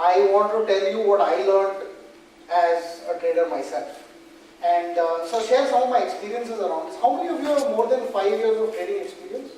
I want to tell you what I learned as a trader myself. And so share some of my experiences around this. How many of you have more than 5 years of trading experience?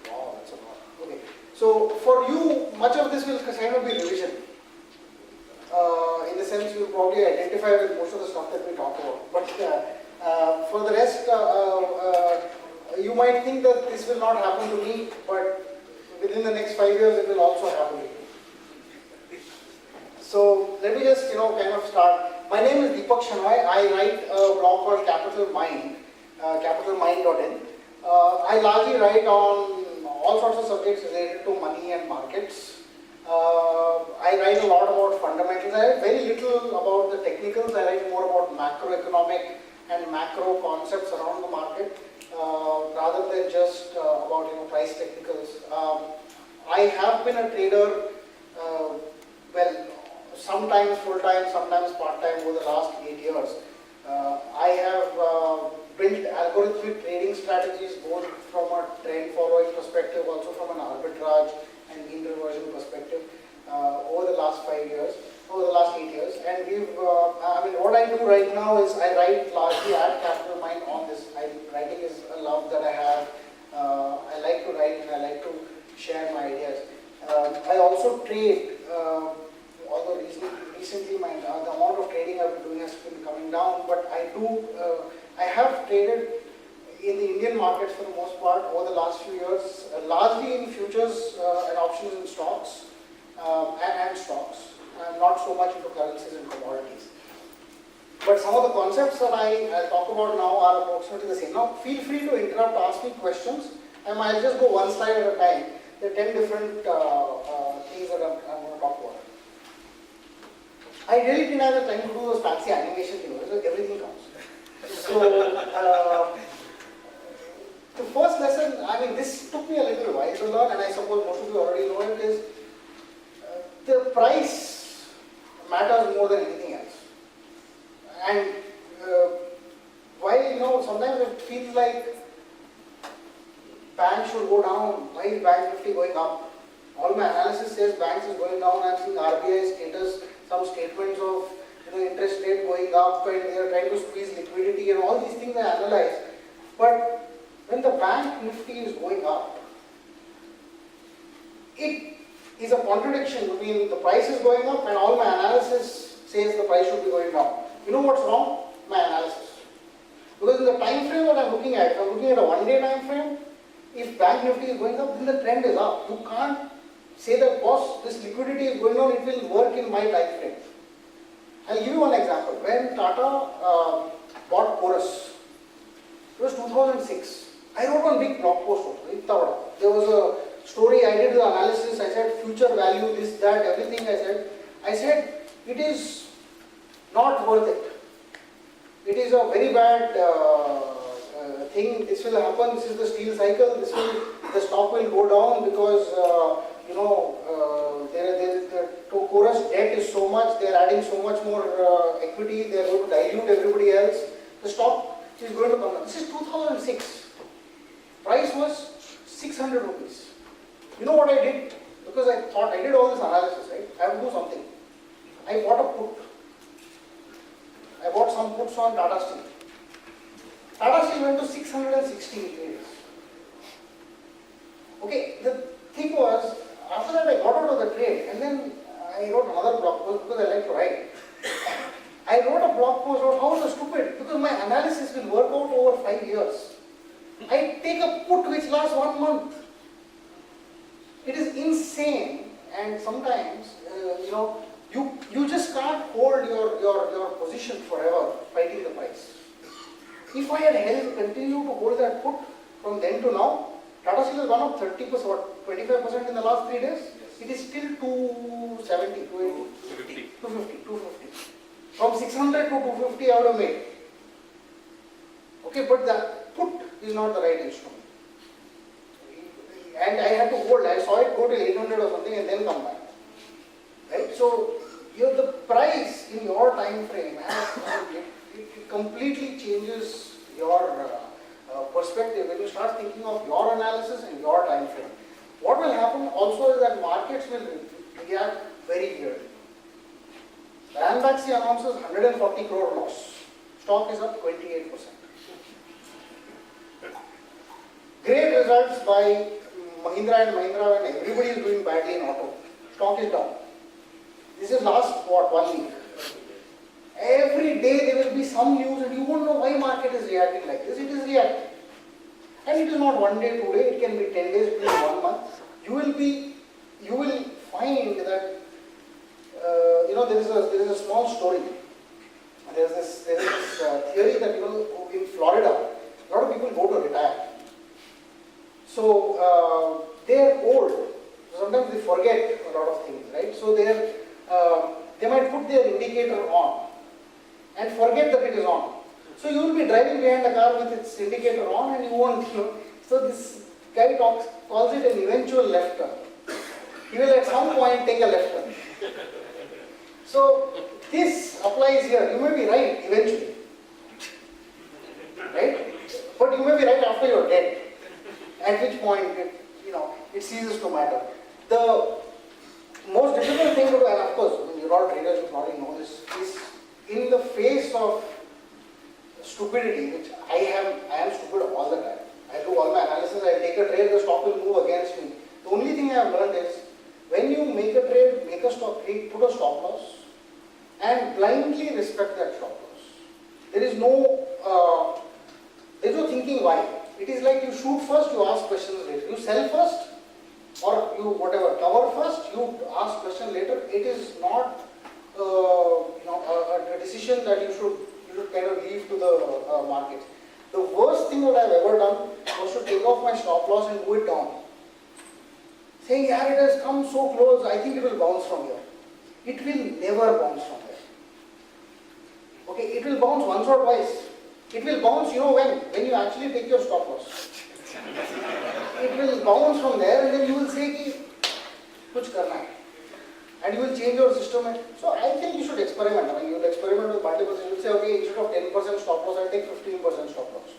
Wow, that's a lot. Okay. So for you, much of this will kind of be revision. In the sense you will probably identify with most of the stuff that we talk about. But for the rest, you might think that this will not happen to me, but within the next 5 years it will also happen to me. So let me just kind of start. My name is Deepak Shenoy. I write a blog called Capital Mind, capitalmind.in. I largely write on all sorts of subjects related to money and markets. I write a lot about fundamentals. I write very little about the technicals. I write more about macroeconomic and macro concepts around the market rather than just about price technicals. I have been a trader, well, sometimes full-time, sometimes part-time over the last 8 years. I have built algorithmic trading strategies both from a trend following perspective, also from an arbitrage and mean reversion perspective over the last 8 years. And we've, what I do right now is I write largely at Capital Mind on this. Writing is a love that I have. I like to write and I like to share my ideas. I also trade, although recently the amount of trading I've been doing has been coming down, but I have traded in the Indian markets for the most part over the last few years, largely in futures and options and stocks, and stocks, not so much into currencies and commodities. But some of the concepts that I'll talk about now are approximately the same. Now, feel free to interrupt, ask me questions, and I'll just go one slide at a time. There are 10 different things that I'm going to talk about. I really didn't have the time to do those fancy animation things, so everything comes. So, the first lesson, this took me a little while to learn, and I suppose most of you already know it, is the price matters more than anything else. And while, sometimes it feels like banks should go down, why is Bank Nifty going up? All my analysis says banks is going down. I'm seeing RBI status, some statements of interest rate going up, and they are trying to squeeze liquidity, and all these things I analyze. But when the Bank Nifty is going up, it is a contradiction between the price is going up and all my analysis says the price should be going down. You know what's wrong? My analysis. Because in the time frame that I'm looking at, if I'm looking at a 1-day time frame, if Bank Nifty is going up, then the trend is up. You can't say that, boss, this liquidity is going on, it will work in my time frame. I'll give you one example. When Tata bought Chorus, it was 2006. I wrote one big blog post. There was a story, I did the analysis, I said future value, this, that, everything I said it is not worth it. It is a very bad thing. This will happen, this is the steel cycle, the stock will go down because the Chorus debt is so much, they are adding so much more equity, they are going to dilute everybody else. The stock is going to come down. This is 2006. Price was 600 rupees. You know what I did? Because I thought I did all this analysis, right? I have to do something. I bought a put. I bought some puts on Tata Steel. Tata Steel went to 616 days. Okay, the thing was, after that I got out of the trade and then I wrote another blog post because I like to write. I wrote a blog post about how is it stupid because my analysis will work out over 5 years. I take a put which lasts 1 month. It is insane, and sometimes you just can't hold your position forever fighting the price. If I had continued to hold that put from then to now, Tata Steel has gone up 30%, what, 25% in the last 3 days? It is still 270, 280, 250. From 600 to 250 I would have made. Okay, but the put is not the right instrument. And I had to hold, I saw it go to 800 or something and then come back. Right? So, the price in your time frame, it completely changes your perspective when you start thinking of your analysis and your time frame. What will happen also is that markets will react very weird. Ranbaxy announces 140 crore loss. Stock is up 28%. Great results by Mahindra and Mahindra when everybody is doing badly in auto. Stock is down. This is last, what, 1 week. Every day there will be some news and you won't know why market is reacting like this. It is reacting. And it is not 1 day, 2 days, it can be 10 days, it can be 1 month. You will find that, there is a small story. There is this theory that, in Florida, a lot of people go to retire. So, they are old. Sometimes they forget a lot of things, right? So, they might put their indicator on and forget that it is on. So, you will be driving behind a car with its indicator on and you won't, So, this guy calls it an eventual left turn. He will at some point take a left turn. So, this applies here. You may be right eventually. Right? But you may be right after you're dead. At which point, it ceases to matter. The most difficult thing to do, and of course, you're all traders, you probably know this, is in the face of stupidity, which I am stupid all the time. I do all my analysis, I take a trade, the stock will move against me. The only thing I have learned is, when you make a trade, make a stop trade, put a stop loss, and blindly respect that stop loss. There is no thinking why. It is like you shoot first, you ask questions later. You sell first, or you cover first, you ask questions later. It is not a decision that you should kind of leave to the market. The worst thing that I have ever done was to take off my stop loss and move it down. Saying, yeah, it has come so close, I think it will bounce from here. It will never bounce from there. Okay, it will bounce once or twice. It will bounce, when you actually take your stop loss. It will bounce from there and then you will say, ki, kuch karna hai. And you will change your system. So I think you should experiment. You will experiment with multiple things. You will say, okay, instead of 10% stop loss, I'll take 15% stop loss.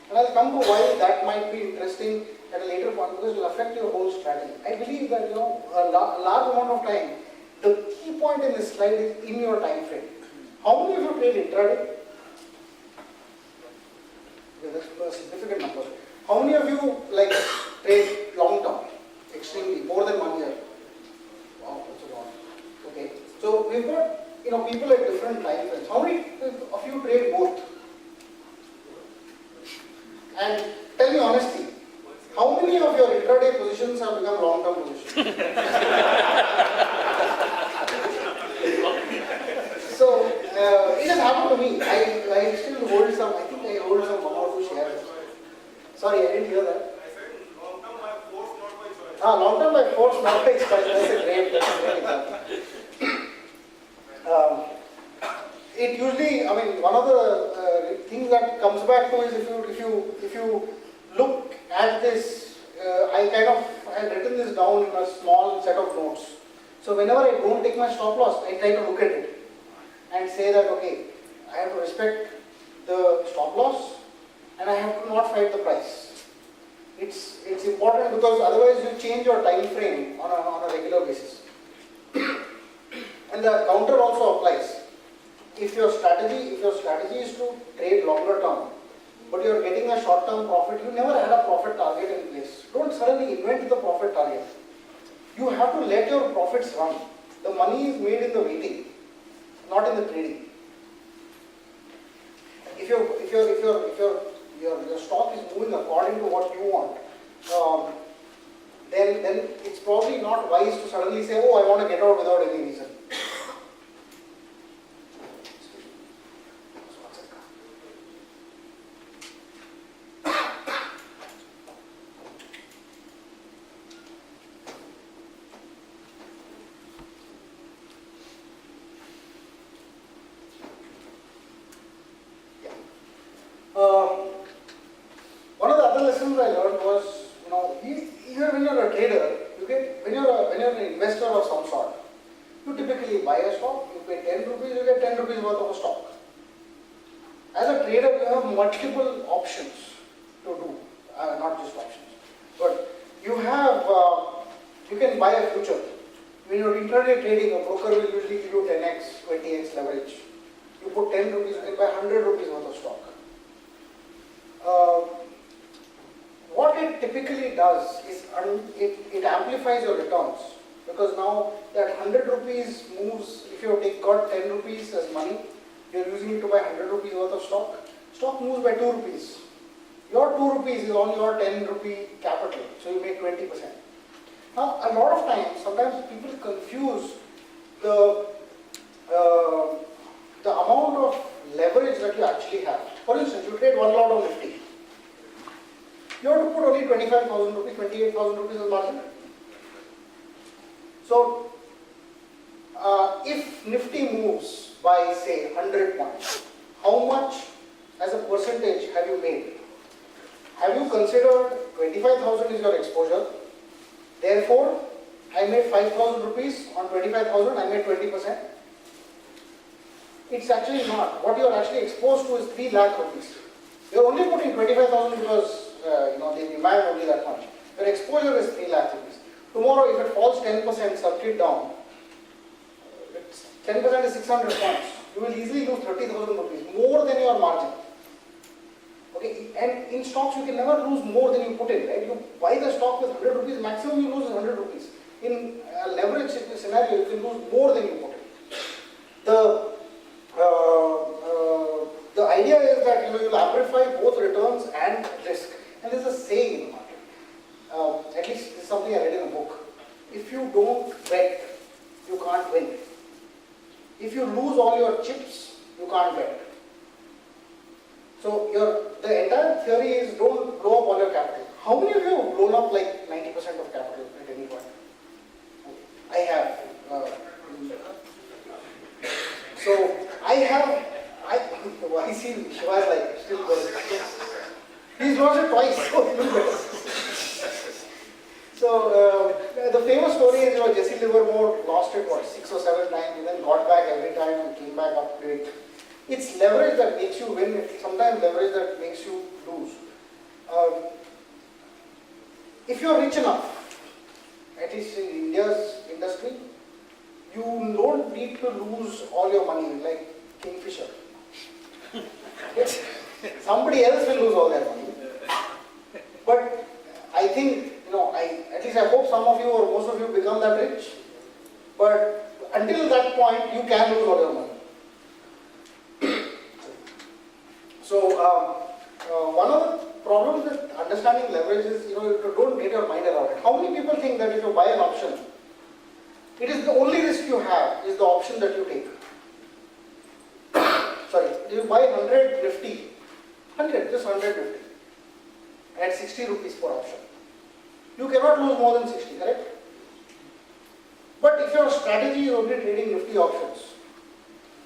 And I'll come to why that might be interesting at a later point because it will affect your whole strategy. I believe that, a large amount of time, the key point in this slide is in your time frame. How many of you trade intraday? That's a significant number. How many of you trade long term? Extremely, more than 1 year. Wow, that's a lot. Okay. So we've got people at different time frames. How many of you trade both? And tell me honestly, how many of your intraday positions have become long term positions? So it has happened to me. I still hold some. I think I hold some 1 or 2 shares. Sorry, I didn't hear that. I said long term by force, not by choice. Long term by force, not by choice. That's a great example. It usually, one of the things that comes back to is if you look at this, I had written this down in a small set of notes. So whenever I don't take my stop loss, I try to look at it and say that, okay, I have to respect the stop loss and I have to not fight the price. It's important because otherwise you change your time frame on a regular basis. And the counter also applies. If your strategy is to trade longer term, but you are getting a short term profit, you never had a profit target in place. Don't suddenly invent the profit target. You have to let your profits run. The money is made in the waiting, not in the trading. If your stock is moving according to what you want, then it's probably not wise to suddenly say, oh, I want to get out without any reason. One of the other lessons I learned was, even when you're a trader, when you're an investor of some sort, you typically buy a stock, you pay 10 rupees, you get 10 rupees worth of a stock. As a trader, you have multiple options to do, not just options, but you can buy a future. When you're intraday trading, a broker will usually give you 10x, 20x leverage. You put 10 rupees, you can buy 100 rupees worth of stock. What it typically does is it amplifies your returns, because now that 100 rupees moves, if you have got 10 rupees as money, you're using it to buy 100 rupees worth of stock, stock moves by 2 rupees. Your 2 rupees is on your 10 rupee capital, so you make 20%. Now, a lot of times, sometimes people confuse the amount of leverage that you actually have. For instance, you trade one lot of Nifty. You have to put only 25,000 rupees, 28,000 rupees as margin. So, if Nifty moves by say 100 points, how much as a percentage have you made? Have you considered 25,000 is your exposure? Therefore, I made 5,000 rupees on 25,000, I made 20%. It's actually not. What you are actually exposed to is 3 lakh rupees. You are only putting 25,000 because they demand only that much. Your exposure is 3 lakh rupees. Tomorrow, if it falls 10%, circuit down, 10% is 600 points. You will easily lose 30,000 rupees, more than your margin. Okay, and in stocks you can never lose more than you put in, right? You buy the stock with 100 rupees, maximum you lose is 100 rupees. In a leverage scenario, you can lose more than you put in. The idea is that you'll amplify both returns and risk. And there's a saying in the market. At least this is something I read in a book. If you don't bet, you can't win. If you lose all your chips, you can't bet. So the entire theory is don't blow up all your capital. How many of you have blown up like 90% of capital at any point? I have. I see Shiva's like still going. He's lost it twice, so even better. So the famous story is Jesse Livermore lost it 6 or 7 times and then got back every time and came back up to it. It's leverage that makes you win, it's sometimes leverage that makes you lose. If you're rich enough, at least in India's industry, you don't need to lose all your money like Kingfisher. Somebody else will lose all their money. But I think, at least I hope some of you or most of you become that rich. But until that point, you can lose all your money. So, one of the problems with understanding leverage is, you don't get your mind around it. How many people think that if you buy an option, it is the only risk you have is the option that you take? Sorry, you buy 100 Nifty, 100 Nifty, at 60 rupees per option. You cannot lose more than 60, correct? But if your strategy is only trading Nifty options,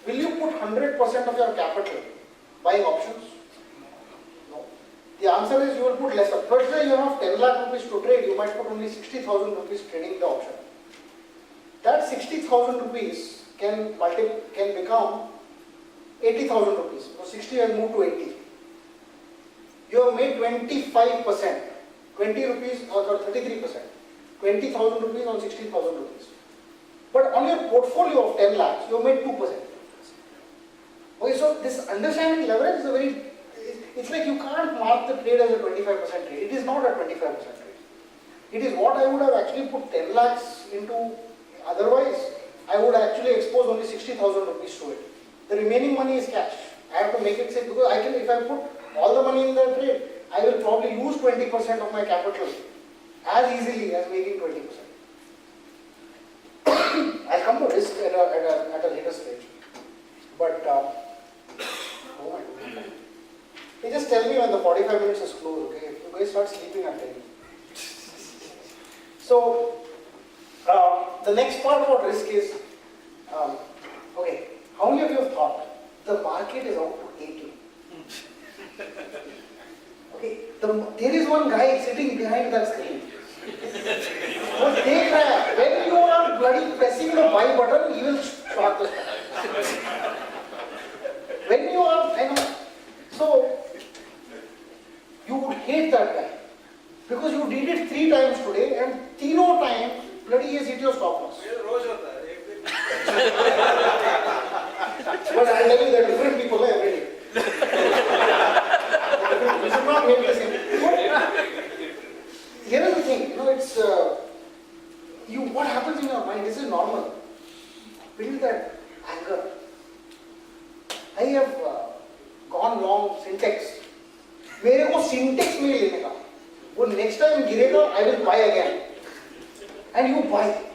will you put 100% of your capital buying options? No. The answer is you will put lesser. Let's say you have 10 lakh rupees to trade, you might put only 60,000 rupees trading the option. That 60,000 rupees can become 80,000 rupees. So 60 has moved to 80. You have made 25%, 20 rupees or 33%, 20,000 rupees on 60,000 rupees. But on your portfolio of 10 lakhs, you have made 2%. Okay, so this understanding leverage is it's like you can't mark the trade as a 25% trade. It is not a 25% trade. It is what I would have actually put 10 lakhs into. Otherwise, I would actually expose only 60,000 rupees to it. The remaining money is cash. I have to make it safe because if I put all the money in the trade, I will probably lose 20% of my capital as easily as making 20%. I'll come to risk at a later stage. But, oh my God. You just tell me when the 45 minutes is closed, okay? If you guys start sleeping, I'll tell you. So, the next part about risk is, okay, how many of you have thought the market is out to hate you? Okay, there is one guy sitting behind that screen. So take that. When you are bloody pressing the buy button, he will short the stock. When you are, so you would hate that guy because you did it 3 times today and 3 times bloody he has hit your stop loss. But I'll tell you there are different people every day. You should not make the same. Here is the thing, it's what happens in your mind. This is normal. Build that anger. I have gone long syntax. मेरे को syntax में लेने का. वो next time गिरेगा, I will buy again. And you buy.